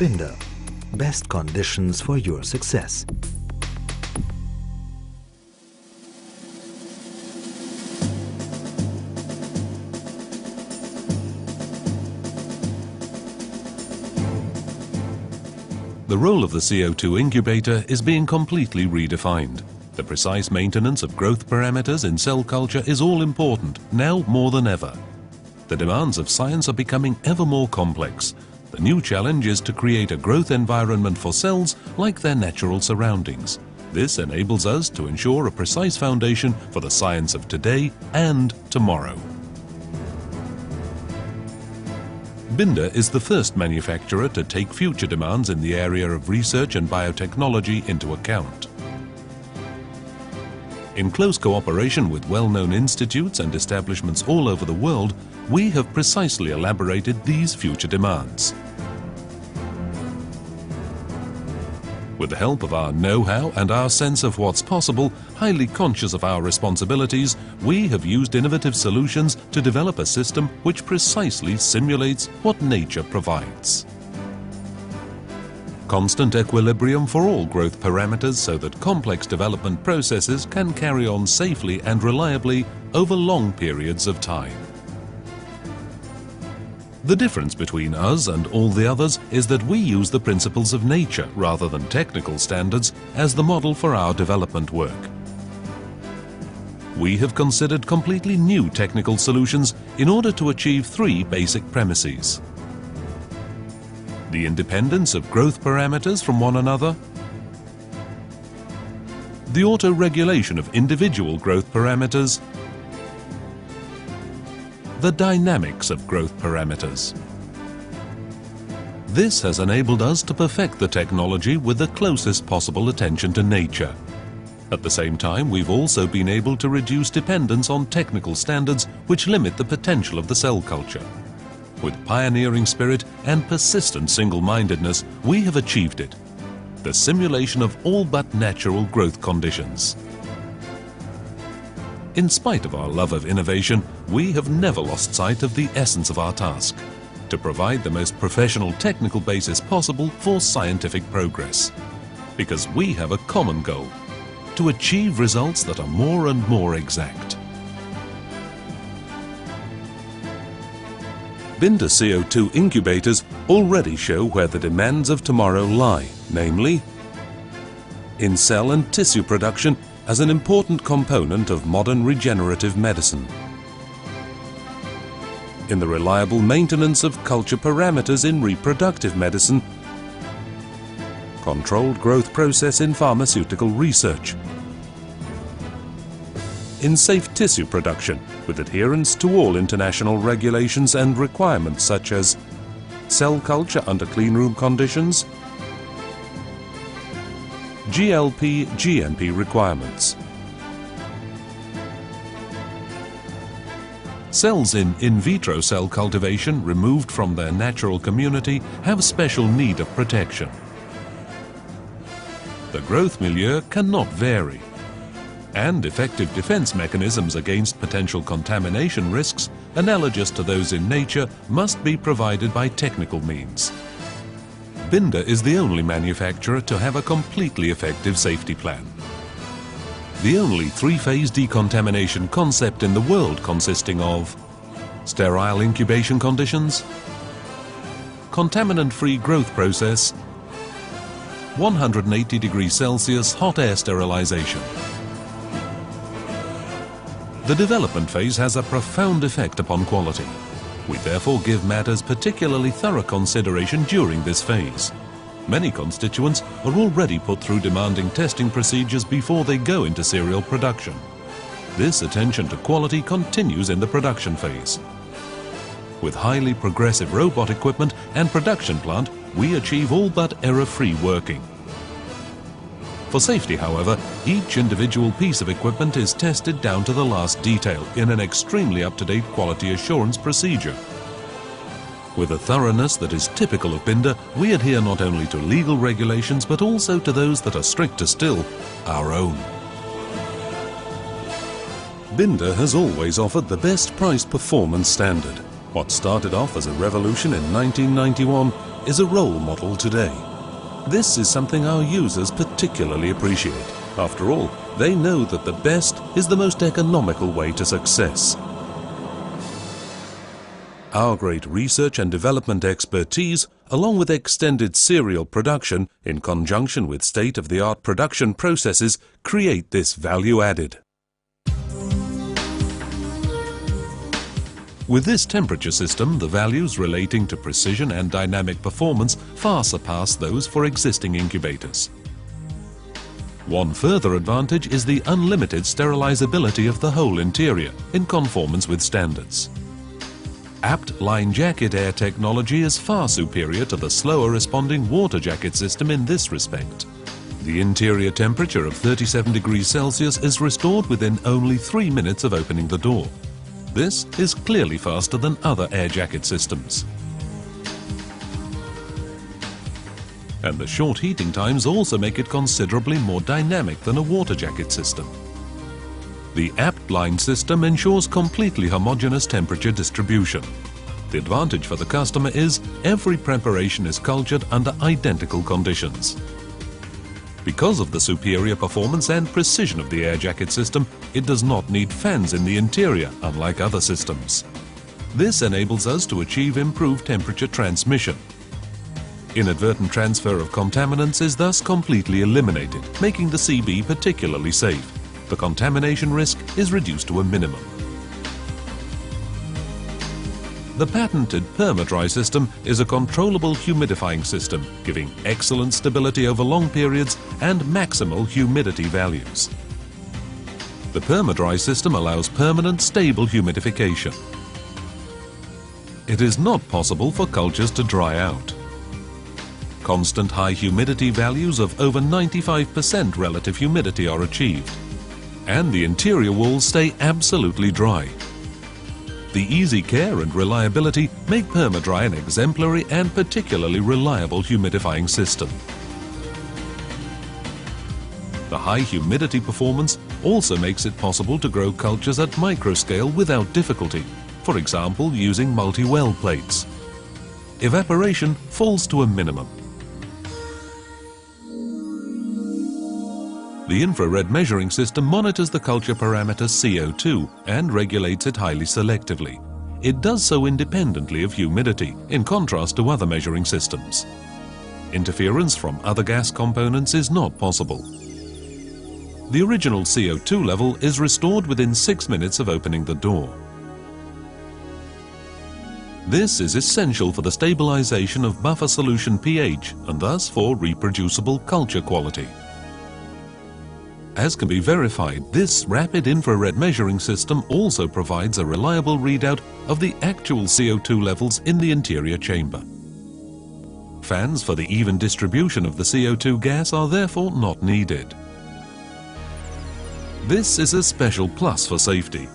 Binder. Best conditions for your success. The role of the CO2 incubator is being completely redefined. The precise maintenance of growth parameters in cell culture is all important, now more than ever. The demands of science are becoming ever more complex. The new challenge is to create a growth environment for cells like their natural surroundings. This enables us to ensure a precise foundation for the science of today and tomorrow. Binder is the first manufacturer to take future demands in the area of research and biotechnology into account. In close cooperation with well-known institutes and establishments all over the world, we have precisely elaborated these future demands. With the help of our know-how and our sense of what's possible, highly conscious of our responsibilities, we have used innovative solutions to develop a system which precisely simulates what nature provides. Constant equilibrium for all growth parameters so that complex development processes can carry on safely and reliably over long periods of time. The difference between us and all the others is that we use the principles of nature rather than technical standards as the model for our development work. We have considered completely new technical solutions in order to achieve three basic premises: the independence of growth parameters from one another, the auto-regulation of individual growth parameters, the dynamics of growth parameters. This has enabled us to perfect the technology with the closest possible attention to nature. At the same time, we've also been able to reduce dependence on technical standards which limit the potential of the cell culture. With pioneering spirit and persistent single-mindedness, we have achieved it: the simulation of all but natural growth conditions. In spite of our love of innovation, we have never lost sight of the essence of our task: to provide the most professional technical basis possible for scientific progress. Because we have a common goal: to achieve results that are more and more exact. Binder CO2 incubators already show where the demands of tomorrow lie, namely, in cell and tissue production as an important component of modern regenerative medicine, in the reliable maintenance of culture parameters in reproductive medicine, controlled growth process in pharmaceutical research, in safe tissue production with adherence to all international regulations and requirements such as cell culture under cleanroom conditions, GLP, GMP requirements. Cells in vitro cell cultivation removed from their natural community have special need of protection. The growth milieu cannot vary, and effective defense mechanisms against potential contamination risks, analogous to those in nature, must be provided by technical means. Binder is the only manufacturer to have a completely effective safety plan. The only three-phase decontamination concept in the world consisting of sterile incubation conditions, contaminant-free growth process, 180 degrees Celsius hot air sterilization. The development phase has a profound effect upon quality. We therefore give matters particularly thorough consideration during this phase. Many constituents are already put through demanding testing procedures before they go into serial production. This attention to quality continues in the production phase. With highly progressive robot equipment and production plant, we achieve all but error-free working. For safety, however, each individual piece of equipment is tested down to the last detail in an extremely up-to-date quality assurance procedure. With a thoroughness that is typical of Binder, we adhere not only to legal regulations but also to those that are stricter still, our own. Binder has always offered the best price-performance standard. What started off as a revolution in 1991 is a role model today. This is something our users particularly appreciate. After all, they know that the best is the most economical way to success. Our great research and development expertise, along with extended serial production in conjunction with state-of-the-art production processes, create this value added. With this temperature system, the values relating to precision and dynamic performance far surpass those for existing incubators. One further advantage is the unlimited sterilizability of the whole interior in conformance with standards. Apt line jacket air technology is far superior to the slower responding water jacket system in this respect. The interior temperature of 37 degrees Celsius is restored within only 3 minutes of opening the door. This is clearly faster than other air jacket systems. And the short heating times also make it considerably more dynamic than a water jacket system. The Apt line system ensures completely homogeneous temperature distribution. The advantage for the customer is every preparation is cultured under identical conditions. Because of the superior performance and precision of the air jacket system, it does not need fans in the interior, unlike other systems. This enables us to achieve improved temperature transmission. Inadvertent transfer of contaminants is thus completely eliminated, making the CB particularly safe. The contamination risk is reduced to a minimum. The patented PermaDry system is a controllable humidifying system, giving excellent stability over long periods and maximal humidity values. The PermaDry system allows permanent, stable humidification. It is not possible for cultures to dry out. Constant high humidity values of over 95% relative humidity are achieved, and the interior walls stay absolutely dry. The easy care and reliability make PermaDry an exemplary and particularly reliable humidifying system. The high humidity performance also makes it possible to grow cultures at microscale without difficulty, for example using multi-well plates. Evaporation falls to a minimum. The infrared measuring system monitors the culture parameter CO2 and regulates it highly selectively. It does so independently of humidity, in contrast to other measuring systems. Interference from other gas components is not possible. The original CO2 level is restored within 6 minutes of opening the door. This is essential for the stabilization of buffer solution pH and thus for reproducible culture quality. As can be verified, this rapid infrared measuring system also provides a reliable readout of the actual CO2 levels in the interior chamber. Fans for the even distribution of the CO2 gas are therefore not needed. This is a special plus for safety.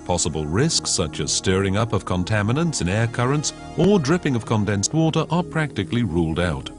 Possible risks such as stirring up of contaminants in air currents or dripping of condensed water are practically ruled out.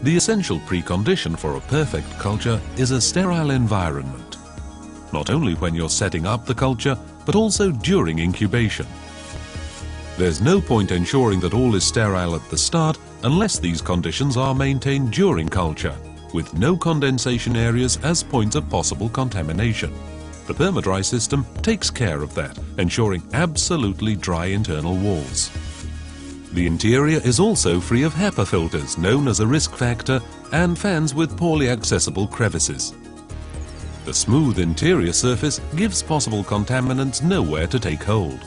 The essential precondition for a perfect culture is a sterile environment. Not only when you're setting up the culture, but also during incubation. There's no point ensuring that all is sterile at the start unless these conditions are maintained during culture, with no condensation areas as points of possible contamination. The PermaDry system takes care of that, ensuring absolutely dry internal walls. The interior is also free of HEPA filters, known as a risk factor, and fans with poorly accessible crevices. The smooth interior surface gives possible contaminants nowhere to take hold.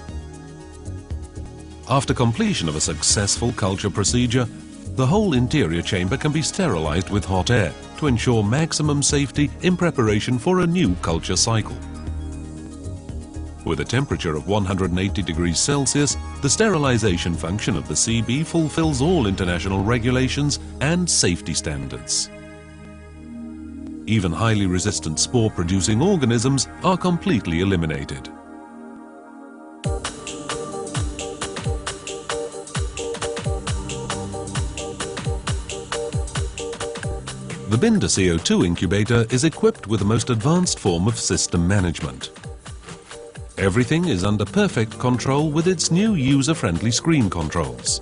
After completion of a successful culture procedure, the whole interior chamber can be sterilized with hot air to ensure maximum safety in preparation for a new culture cycle. With a temperature of 180 degrees Celsius, the sterilization function of the CB fulfills all international regulations and safety standards. Even highly resistant spore-producing organisms are completely eliminated. The Binder CO2 incubator is equipped with the most advanced form of system management. Everything is under perfect control with its new user-friendly screen controls.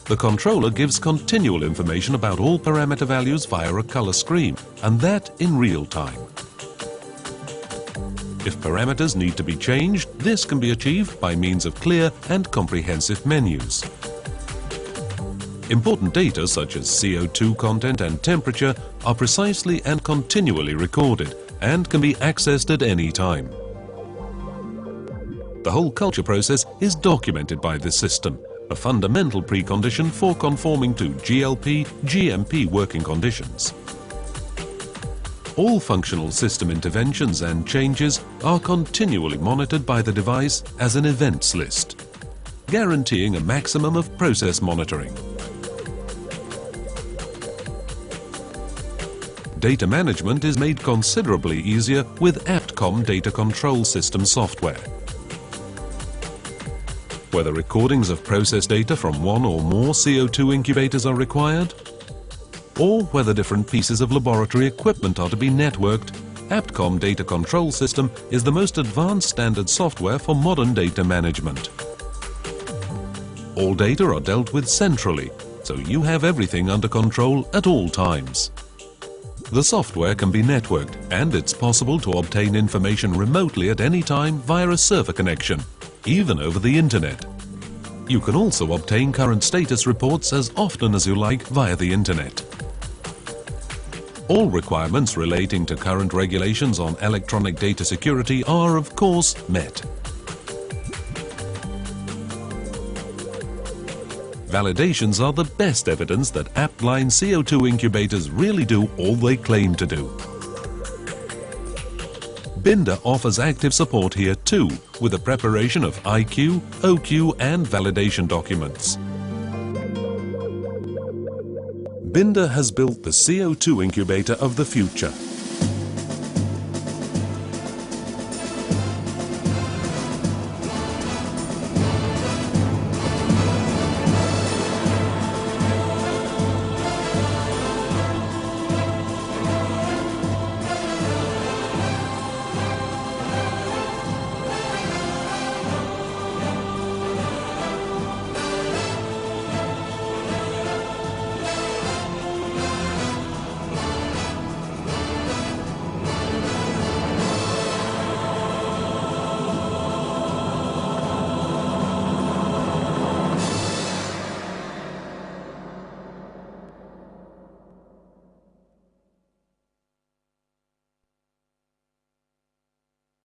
The controller gives continual information about all parameter values via a color screen, and that in real time. If parameters need to be changed, this can be achieved by means of clear and comprehensive menus. Important data such as CO2 content and temperature are precisely and continually recorded and can be accessed at any time. The whole culture process is documented by this system, a fundamental precondition for conforming to GLP/GMP working conditions. All functional system interventions and changes are continually monitored by the device as an events list, guaranteeing a maximum of process monitoring. Data management is made considerably easier with APTCOM data control system software. Whether recordings of process data from one or more CO2 incubators are required, or whether different pieces of laboratory equipment are to be networked, APTCOM data control system is the most advanced standard software for modern data management. All data are dealt with centrally, so you have everything under control at all times. The software can be networked, and it's possible to obtain information remotely at any time via a server connection, even over the internet. You can also obtain current status reports as often as you like via the internet. All requirements relating to current regulations on electronic data security are, of course, met. Validations are the best evidence that APT-line CO2 incubators really do all they claim to do. Binder offers active support here too, with the preparation of IQ, OQ and validation documents. Binder has built the CO2 incubator of the future.